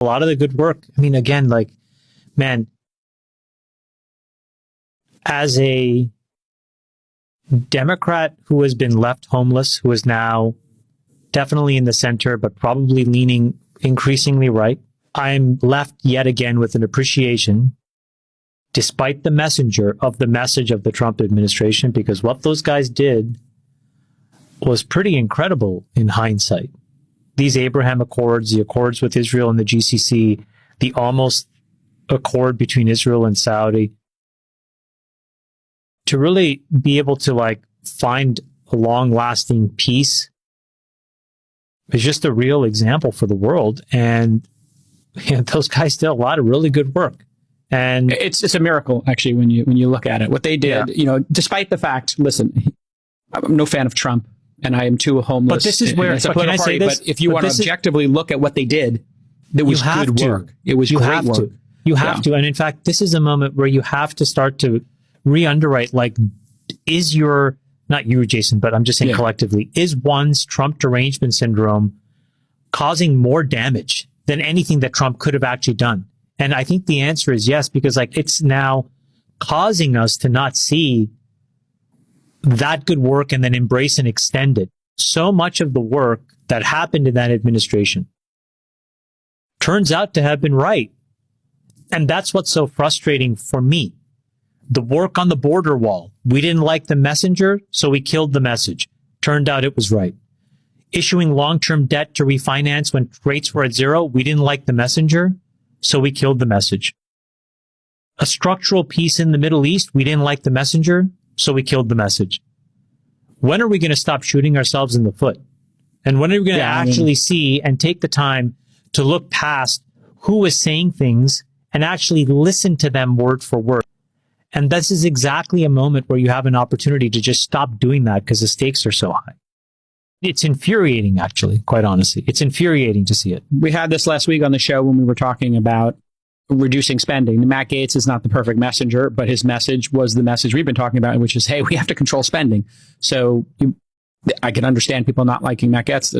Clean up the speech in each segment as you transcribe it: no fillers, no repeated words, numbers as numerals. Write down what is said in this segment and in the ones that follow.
A lot of the good work. I mean, again, like, man, as a Democrat who has been left homeless, who is now definitely in the center, but probably leaning increasingly right, I'm left yet again with an appreciation, despite the message of the Trump administration, because what those guys did was pretty incredible in hindsight. These Abraham Accords, the accords with Israel and the GCC, the almost accord between Israel and Saudi, to really be able to like find a long-lasting peace is just a real example for the world. And those guys did a lot of really good work. And it's a miracle, actually, when you look at it. What they did, despite the fact, listen, I'm no fan of Trump, and I am too homeless. But this is where, can I say this? But if you want to objectively look at what they did, it was good work. It was great work. You have to. And in fact, this is a moment where you have to start to re-underwrite, like, is your, not you, Jason, but I'm just saying collectively, is one's Trump derangement syndrome causing more damage than anything that Trump could have actually done? And I think the answer is yes, because like it's now causing us to not see that good work and then embrace and extend it. So much of the work that happened in that administration turns out to have been right. And that's what's so frustrating for me. The work on the border wall. We didn't like the messenger, so we killed the message. Turned out it was right. Issuing long-term debt to refinance when rates were at zero. We didn't like the messenger, so we killed the message. A structural peace in the Middle East. We didn't like the messenger, so we killed the message. When are we going to stop shooting ourselves in the foot? And when are we going to actually see and take the time to look past who is saying things and actually listen to them word for word? And this is exactly a moment where you have an opportunity to just stop doing that because the stakes are so high. It's infuriating, actually, quite honestly. It's infuriating to see it. We had this last week on the show when we were talking about reducing spending. Matt Gaetz is not the perfect messenger, but his message was the message we've been talking about, which is, hey, we have to control spending. So I can understand people not liking Matt Gaetz.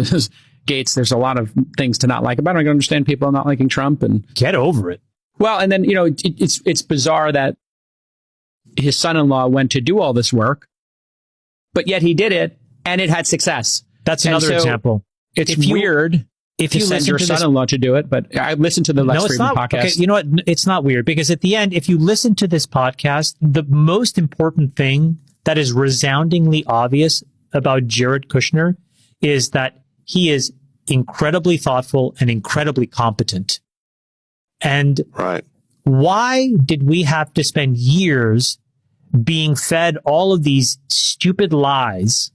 There's a lot of things to not like about him. I can understand people not liking Trump. And get over it. Well, and then, it's bizarre that his son-in-law went to do all this work, but yet he did it and it had success. That's another example. It's weird if you send your son-in-law to do it, but I listened to the Lex Friedman podcast. Okay, you know what? It's not weird because at the end, if you listen to this podcast, the most important thing that is resoundingly obvious about Jared Kushner is that he is incredibly thoughtful and incredibly competent. And why did we have to spend years being fed all of these stupid lies?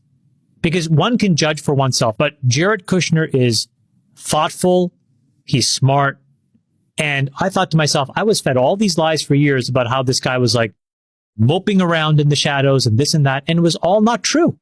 Because one can judge for oneself, but Jared Kushner is thoughtful, he's smart, and I thought to myself, I was fed all these lies for years about how this guy was like moping around in the shadows and this and that, and it was all not true.